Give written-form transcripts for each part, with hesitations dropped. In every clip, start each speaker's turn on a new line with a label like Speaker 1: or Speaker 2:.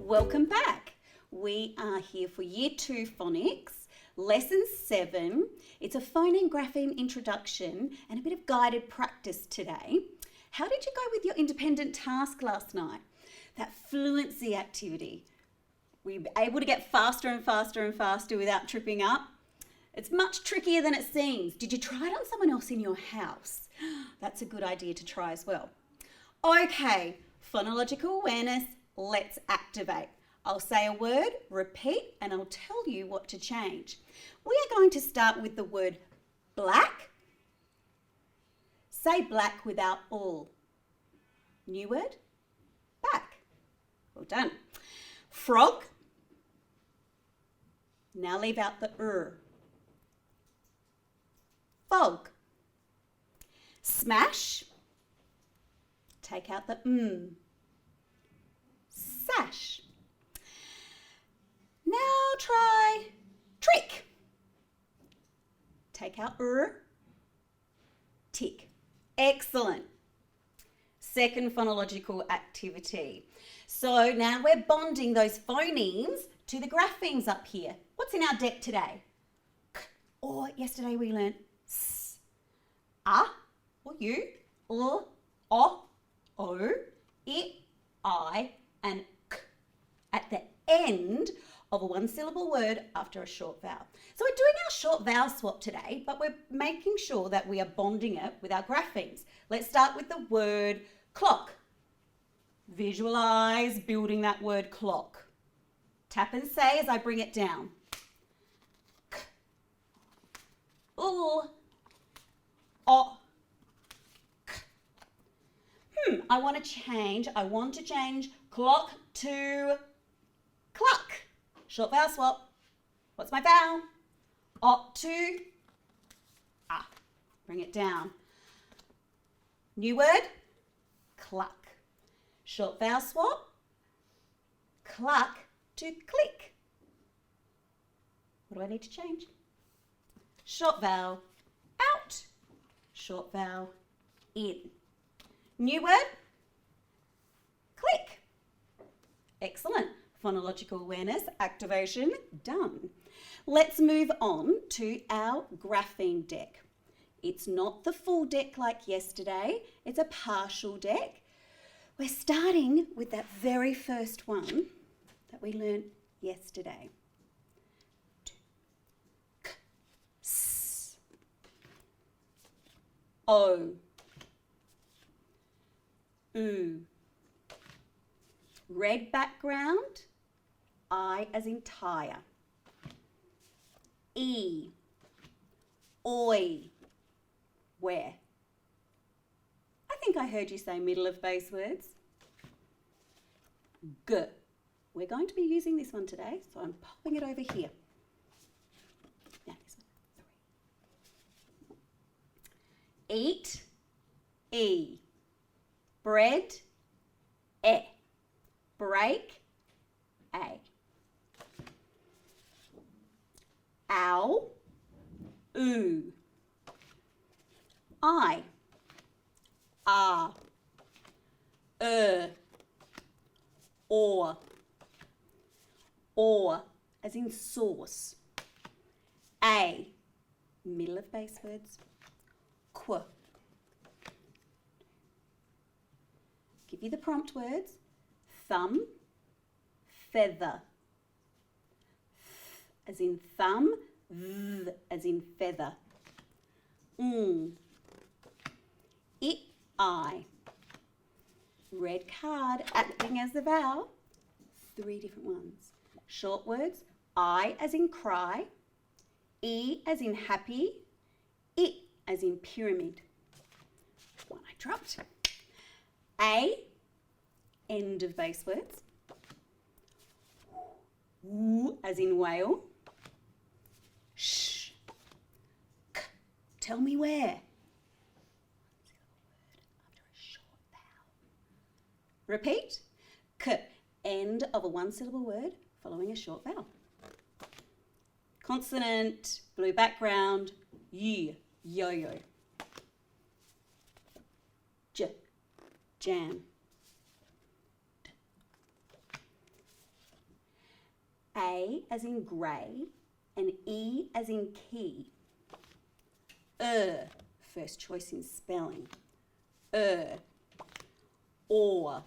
Speaker 1: Welcome back. We are here for Year 2 Phonics, Lesson 7. It's a phoneme grapheme introduction and a bit of guided practice today. How did you go with your independent task last night? That fluency activity. Were you able to get faster and faster and faster without tripping up? It's much trickier than it seems. Did you try it on someone else in your house? That's a good idea to try as well. Okay, phonological awareness, let's activate. I'll say a word, repeat, and I'll tell you what to change. We are going to start with the word black. Say black without all. New word, back. Well done. Frog. Now leave out the Fog. Smash. Take out the Sash. Now try trick. Take out tick. Excellent. Second phonological activity. So now we're bonding those phonemes to the graphemes up here. What's in our deck today? K, or yesterday we learnt s, or you, or, o, I, and k at the end of a one-syllable word after a short vowel. So we're doing our short vowel swap today, but we're making sure that we are bonding it with our graphemes. Let's start with the word clock. Visualize building that word clock. Tap and say as I bring it down. K, o, k. I want to change clock to cluck. Short vowel swap. What's my vowel? O to ah. Bring it down. New word, cluck. Short vowel swap. Cluck to click. What do I need to change? Short vowel out. Short vowel in. New word, click. Excellent. Phonological awareness, activation, done. Let's move on to our graphene deck. It's not the full deck like yesterday, it's a partial deck. We're starting with that very first one that we learned yesterday. K, s, o, oo. Red background, I as in tire. E, oi, where. I think I heard you say middle of base words. G. We're going to be using this one today, so I'm popping it over here. Now this one, 3. Eat, E. Bread, E. Break, A. Ow, oo. I, or, as in sauce. A, middle of base words. Qu. Give you the prompt words. Thumb, feather. Th as in thumb, th as in feather. It, I. Red card acting as the vowel. 3 different ones. Short words, I as in cry, E as in happy, it as in pyramid. One I dropped. A, end of base words. W as in whale. Sh, k, tell me where. After a short vowel. Repeat. K, end of a one-syllable word following a short vowel. Consonant, blue background, y, yo-yo. j, jam. A as in grey and E as in key. First choice in spelling. Or.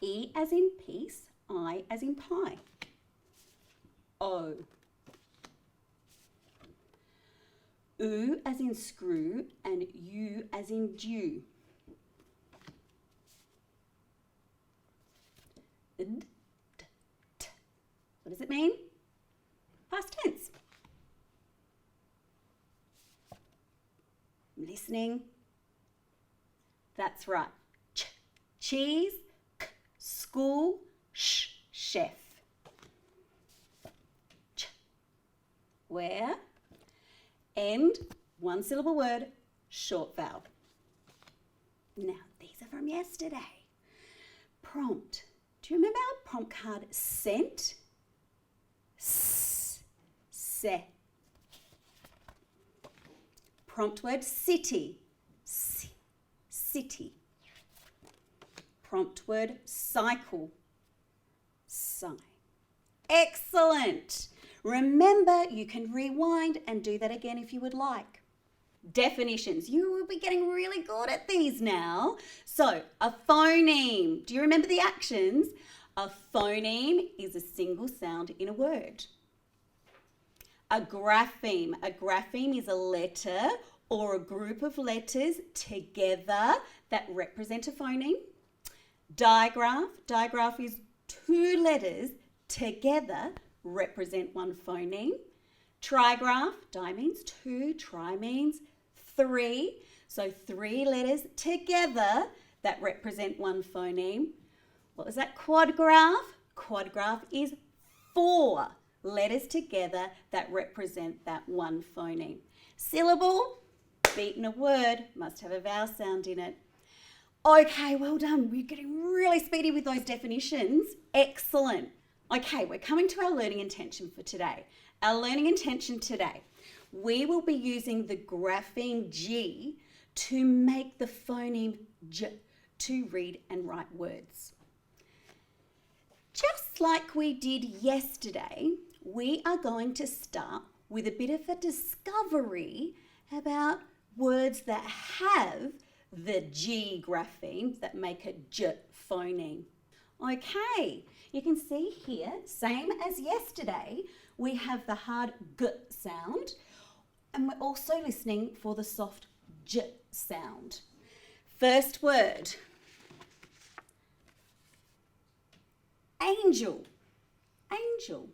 Speaker 1: E as in peace, I as in pie. O. U as in screw and U as in dew. What does it mean? Past tense. Listening. That's right. Cheese, school, chef. Where? End, one syllable word, short vowel. Now, these are from yesterday. Prompt. Do you remember our prompt card sent? Se. Prompt word city. City. Prompt word cycle. Sigh. Excellent. Remember, you can rewind and do that again if you would like. Definitions. You will be getting really good at these now. So, a phoneme. Do you remember the actions? A phoneme is a single sound in a word. A grapheme. A grapheme is a letter or a group of letters together that represent a phoneme. Digraph. Digraph is two letters together represent one phoneme. Trigraph. Di means two, tri means three. So three letters together that represent one phoneme. What was that? Quadgraph. Quadgraph is four letters together that represent that one phoneme. Syllable, beaten a word, must have a vowel sound in it. Okay, well done. We're getting really speedy with those definitions. Excellent. Okay, we're coming to our learning intention for today. Our learning intention today, we will be using the grapheme G to make the phoneme J to read and write words. Just like we did yesterday, we are going to start with a bit of a discovery about words that have the G grapheme that make a J phoneme. Okay, you can see here, same as yesterday, we have the hard G sound and we're also listening for the soft J sound. First word, angel. Angel.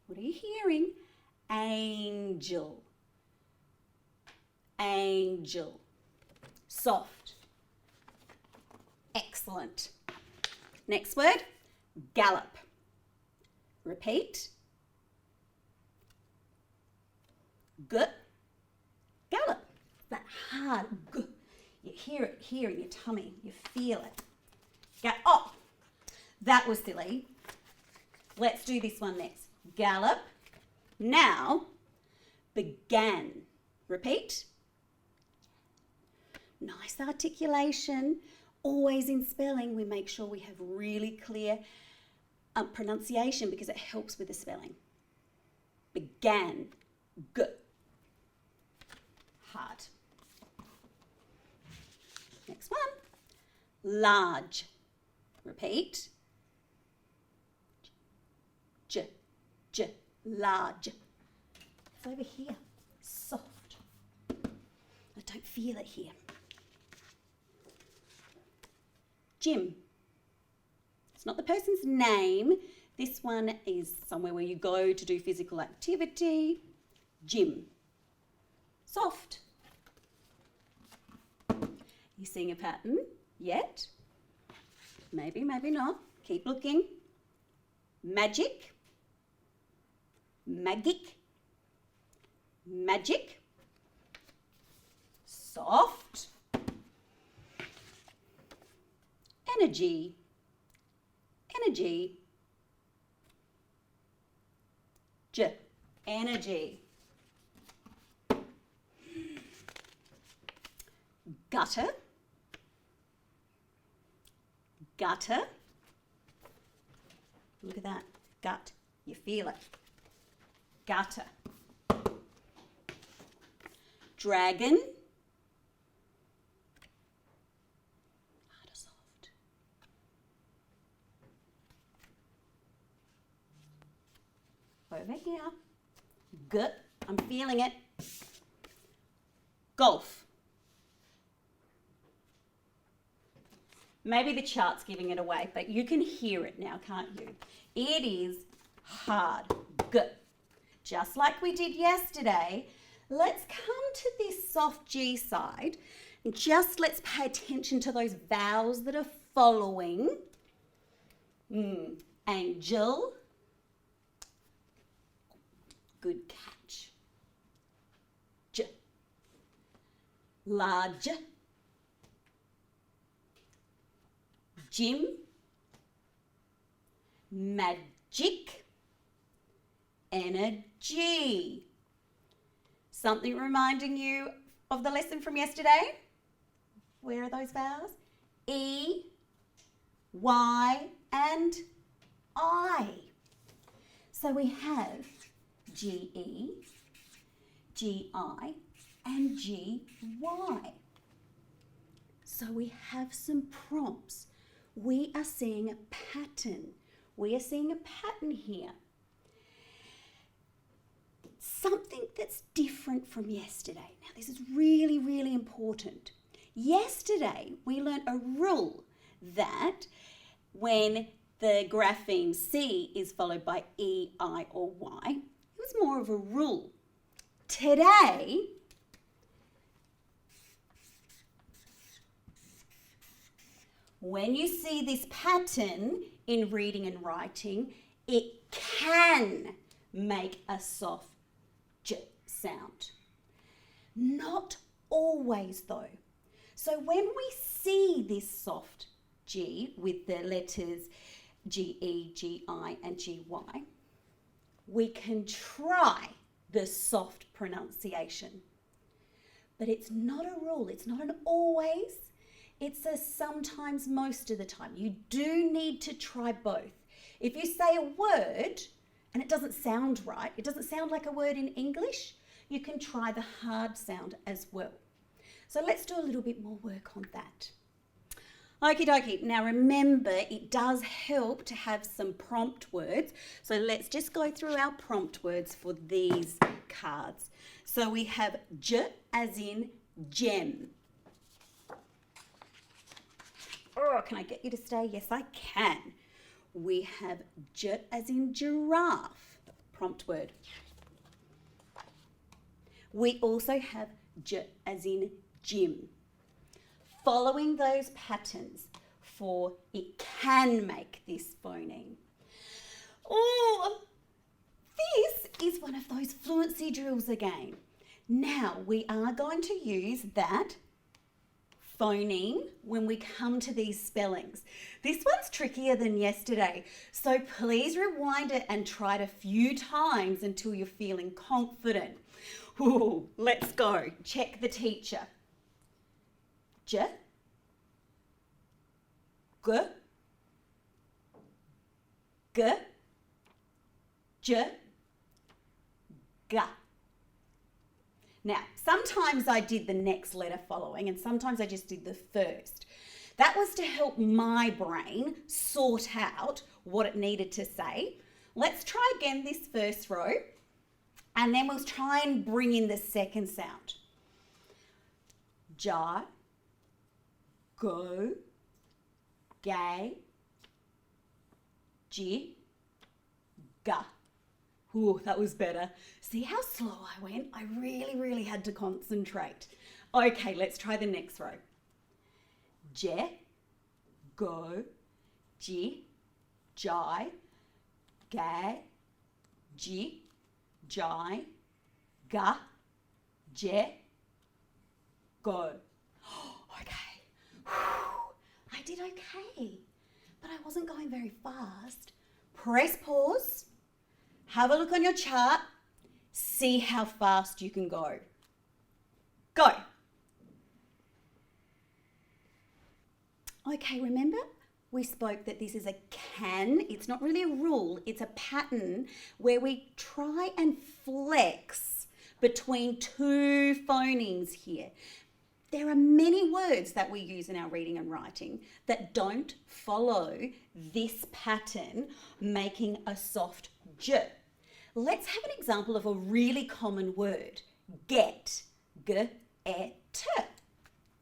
Speaker 1: What are you hearing? Angel. Angel. Soft. Excellent. Next word, gallop. Repeat. G, gallop. That hard G. You hear it here in your tummy. You feel it. Oh, that was silly. Let's do this one next. Gallop. Now, began. Repeat. Nice articulation. Always in spelling, we make sure we have really clear pronunciation because it helps with the spelling. Began. G. Hard. Next one. Large. Repeat. J. J. Large. It's over here. Soft. I don't feel it here. Gym. It's not the person's name. This one is somewhere where you go to do physical activity. Gym. Soft. You seeing a pattern yet? Maybe, maybe not. Keep looking. Magic. Magic. Magic. Soft. Energy. Energy. J. Energy. gutter, gutter. Look at that, gut, you feel it. Gutter. Dragon. Hard or soft? Over here. Good. I'm feeling it. Golf. Maybe the chart's giving it away, but you can hear it now, can't you? It is hard. Good. Just like we did yesterday, let's come to this soft G side and just let's pay attention to those vowels that are following. Angel. Good catch. J. Large. Gym. Magic. Energy. Something reminding you of the lesson from yesterday? Where are those vowels? E, Y, and I. So we have G-E, G-I, and G-Y. So we have some prompts. We are seeing a pattern. We are seeing a pattern here. Something that's different from yesterday. Now, this is really, really important. Yesterday, we learnt a rule that when the grapheme C is followed by E, I, or Y, it was more of a rule. Today, when you see this pattern in reading and writing, it can make a soft J sound. Not always though. So when we see this soft G with the letters G-E, G-I and G-Y, we can try the soft pronunciation. But it's not a rule, it's not an always, it's a sometimes, most of the time. You do need to try both. If you say a word and it doesn't sound right, it doesn't sound like a word in English, you can try the hard sound as well. So let's do a little bit more work on that. Okie dokie. Now remember, it does help to have some prompt words. So let's just go through our prompt words for these cards. So we have J as in gem. Oh, can I get you to stay? Yes, I can. We have J as in giraffe, prompt word. We also have J as in gym. Following those patterns for it can make this phoneme. Oh, this is one of those fluency drills again. Now we are going to use that phoneme when we come to these spellings. This one's trickier than yesterday, so please rewind it and try it a few times until you're feeling confident. Ooh, let's go. Check the teacher. J, G, G, J, G. Now, sometimes I did the next letter following and sometimes I just did the first. That was to help my brain sort out what it needed to say. Let's try again this first row and then we'll try and bring in the second sound. Ja, go, gay, G, ga. Ooh, that was better. See how slow I went? I really had to concentrate. Okay, let's try the next row. Je, go, ji, jai, ga, ji, jai, ga, je, go. Okay. I did okay, but I wasn't going very fast. Press pause. Have a look on your chart. See how fast you can go. Go. Okay, remember we spoke that this is a can. It's not really a rule. It's a pattern where we try and flex between two phonemes here. There are many words that we use in our reading and writing that don't follow this pattern, making a soft j. Let's have an example of a really common word. Get. G-e-t.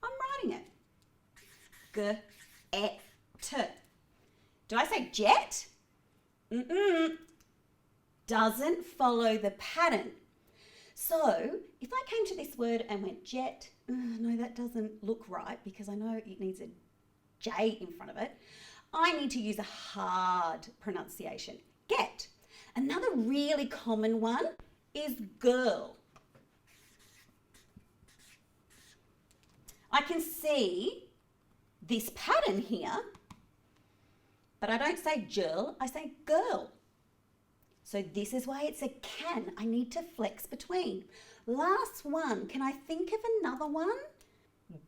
Speaker 1: I'm writing it. G-e-t. Do I say jet? Doesn't follow the pattern. So if I came to this word and went jet, no, that doesn't look right because I know it needs a J in front of it. I need to use a hard pronunciation. Get. Another really common one is girl. I can see this pattern here, but I don't say girl, I say girl. So this is why it's a can. I need to flex between. Last one, can I think of another one?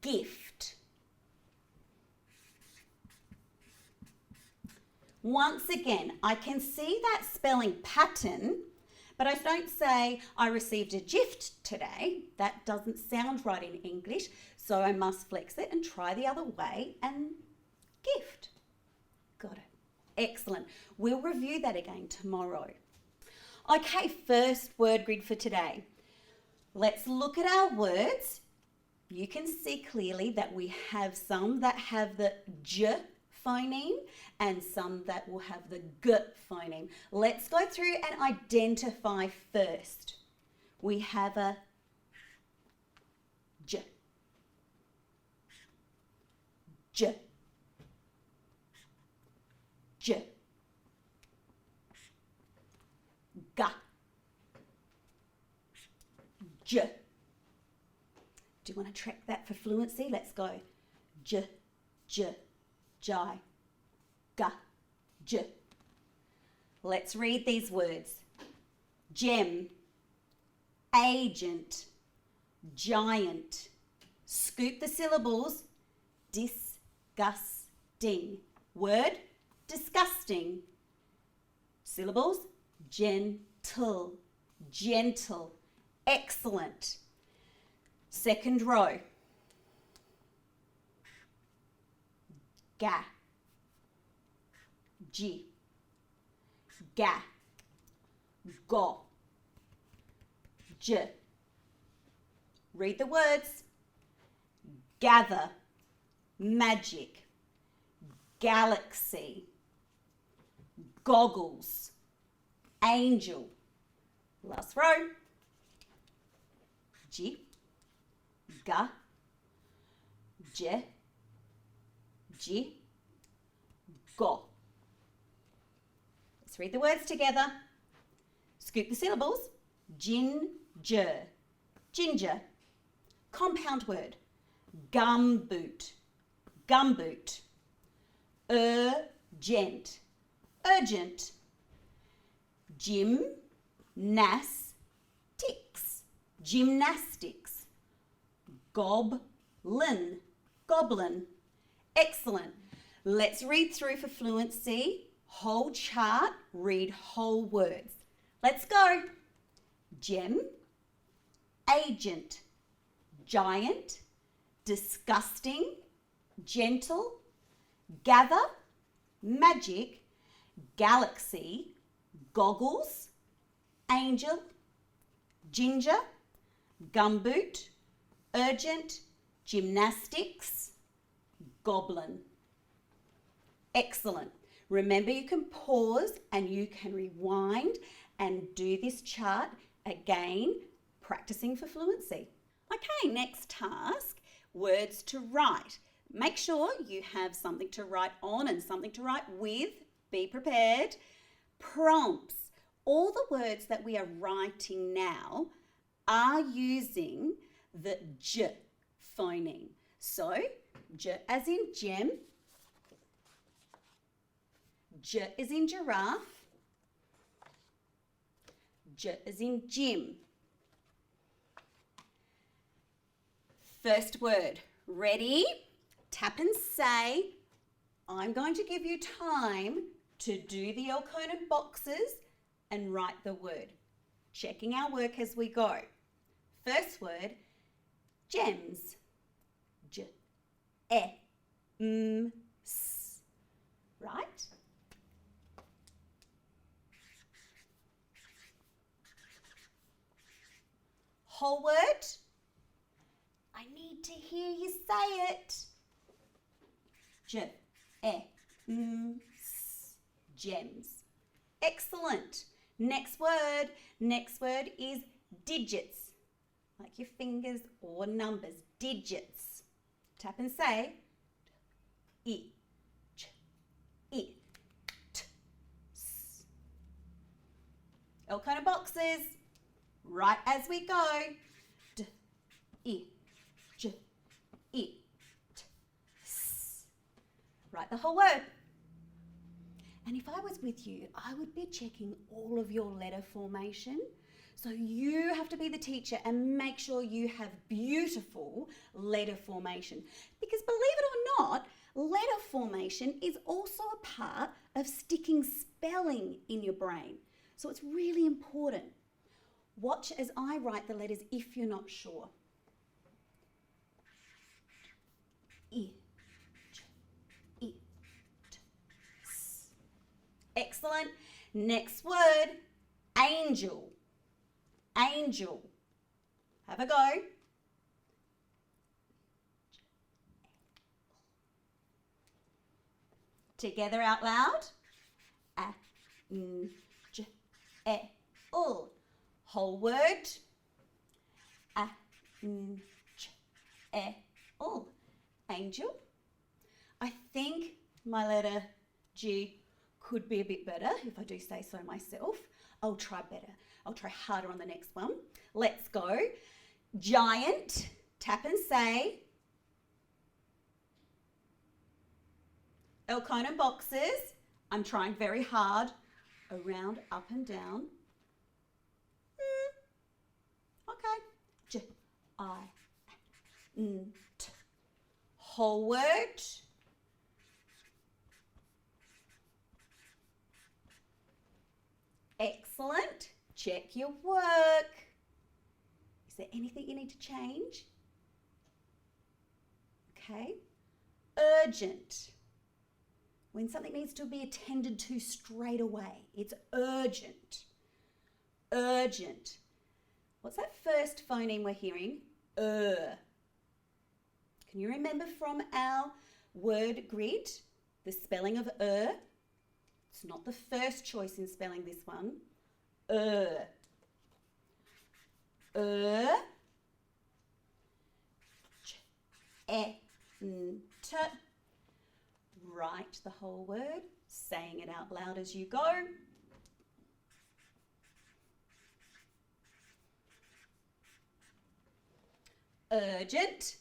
Speaker 1: Gift. Once again, I can see that spelling pattern, but I don't say I received a gift today. That doesn't sound right in English, so I must flex it and try the other way and gift. Got it. Excellent. We'll review that again tomorrow. Okay, first word grid for today. Let's look at our words. You can see clearly that we have some that have the j phoneme and some that will have the g phoneme. Let's go through and identify first. We have a j, j, j, ga, j. Do you want to track that for fluency? Let's go. J, j, jai, ga, j. Let's read these words. Gem, agent, giant. Scoop the syllables. Disgusting. Word, disgusting. Syllables, gentle, gentle. Excellent. Second row. Ga, G, ga, go, j. Read the words. Gather, magic, galaxy, goggles, angel. Last row. G, ga, j, G, go. Let's read the words together. Scoop the syllables. Ginger, ginger. Compound word. Gumboot, gumboot. Urgent, urgent. Gymnastics, gymnastics. Goblin, goblin. Excellent. Let's read through for fluency. Whole chart, read whole words. Let's go. Gem, agent, giant, disgusting, gentle, gather, magic, galaxy, goggles, angel, ginger, gumboot, urgent, gymnastics, goblin. Excellent. Remember, you can pause and you can rewind and do this chart again, practicing for fluency. Okay, next task, words to write. Make sure you have something to write on and something to write with. Be prepared. Prompts. All the words that we are writing now are using the j phoneme. So, j as in gem, j as in giraffe, j as in gym. First word. Ready? Tap and say I'm going to give you time to do the L-coded boxes and write the word, checking our work as we go. First word, gems. J, E, M, S. Right? Whole word. I need to hear you say it. J, E, M, S. Gems. Excellent. Next word. Next word is digits. Like your fingers or numbers. Digits. Tap and say I, J, I, T, S. All kind of boxes. Right as we go. D, I, J, I, T, S. Write the whole word. And if I was with you, I would be checking all of your letter formation. So you have to be the teacher and make sure you have beautiful letter formation. Because believe it or not, letter formation is also a part of sticking spelling in your brain. So it's really important. Watch as I write the letters if you're not sure. I, J, I, T, S. Excellent. Next word, angel. Angel. Have a go. Together out loud. A, N, J, E, L. Whole word. A, N, J, E, L. Angel. I think my letter G could be a bit better, if I do say so myself. I'll try better. I'll try harder on the next one. Let's go. Giant. Tap and say. L-coded boxes. I'm trying very hard. Around, up and down. Okay. J, I, N, T. Whole word. Excellent. Check your work. Is there anything you need to change? Okay. Urgent. When something needs to be attended to straight away. It's urgent. Urgent. What's that first phoneme we're hearing? Can you remember from our word grid the spelling of It's not the first choice in spelling this one. Ch, E, N, T. Write the whole word, saying it out loud as you go. Urgent.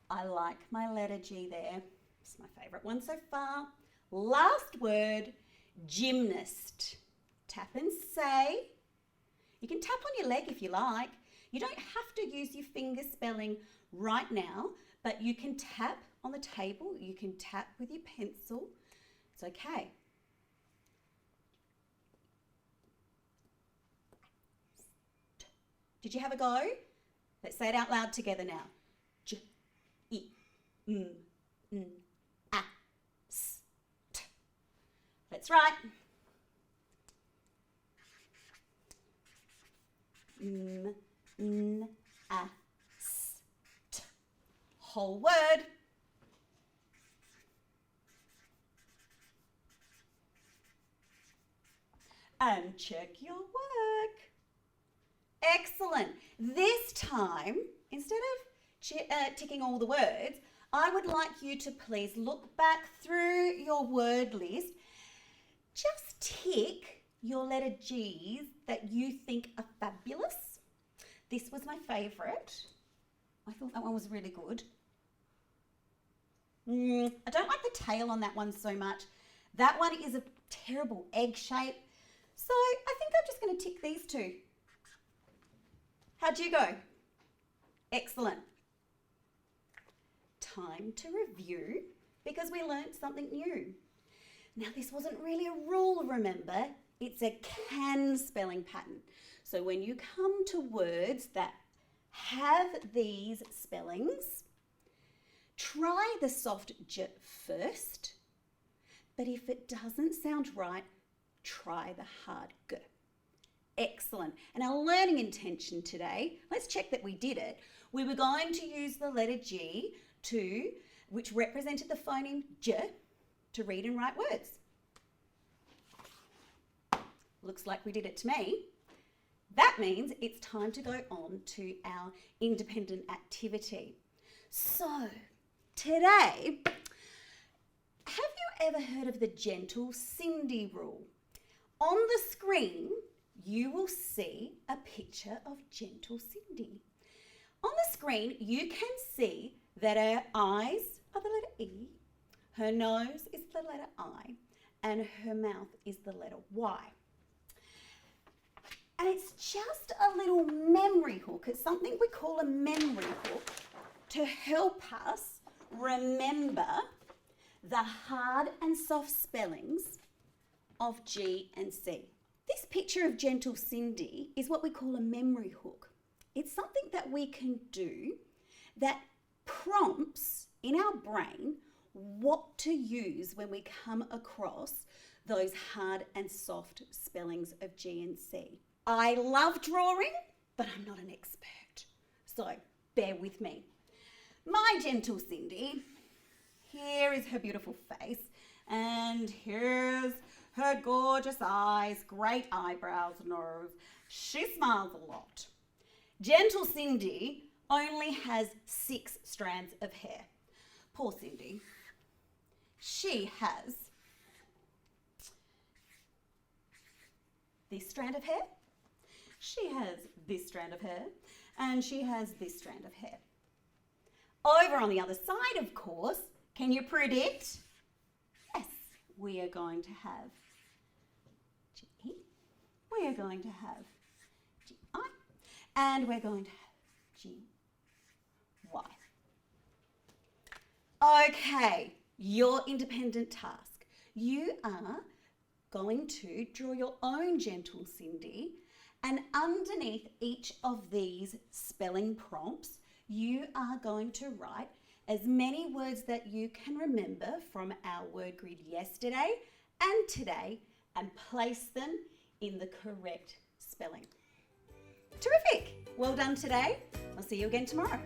Speaker 1: I like my letter G there. It's my favourite one so far. Last word, gymnast. Tap and say. You can tap on your leg if you like. You don't have to use your finger spelling right now, but you can tap on the table. You can tap with your pencil. It's okay. Did you have a go? Let's say it out loud together now. J, I, M, N, A, S, T. Let's write. M, N, A, S, T. Whole word. And check your work. Excellent. This time, instead of ticking all the words, I would like you to please look back through your word list. Just tick your letter G's that you think are fabulous. This was my favourite. I thought that one was really good. I don't like the tail on that one so much. That one is a terrible egg shape. So I think I'm just going to tick these two. How'd you go? Excellent. Time to review because we learnt something new. Now, this wasn't really a rule, remember? It's a can spelling pattern. So when you come to words that have these spellings, try the soft j first, but if it doesn't sound right, try the hard g. Excellent. And our learning intention today, let's check that we did it. We were going to use the letter G which represented the phoneme j, to read and write words. Looks like we did it to me. That means it's time to go on to our independent activity. So, today, have you ever heard of the Gentle Cindy rule? On the screen, you will see a picture of Gentle Cindy. On the screen, you can see that her eyes are the letter E, her nose is the letter I, and her mouth is the letter Y. And it's just a little memory hook. It's something we call a memory hook to help us remember the hard and soft spellings of G and C. This picture of Gentle Cindy is what we call a memory hook. It's something that we can do that prompts in our brain what to use when we come across those hard and soft spellings of G and C. I love drawing, but I'm not an expert, so bear with me. My Gentle Cindy, here is her beautiful face, and here's her gorgeous eyes, great eyebrows, nose. She smiles a lot. Gentle Cindy only has 6 strands of hair. Poor Cindy. She has this strand of hair, she has this strand of hair, and she has this strand of hair. Over on the other side, of course, can you predict? Yes, we are going to have G, we are going to have G, I, and we're going to have G, Y. Okay, your independent task. You are going to draw your own Gentle Cindy, and underneath each of these spelling prompts, you are going to write as many words that you can remember from our word grid yesterday and today, and place them in the correct spelling. Terrific! Well done today. I'll see you again tomorrow.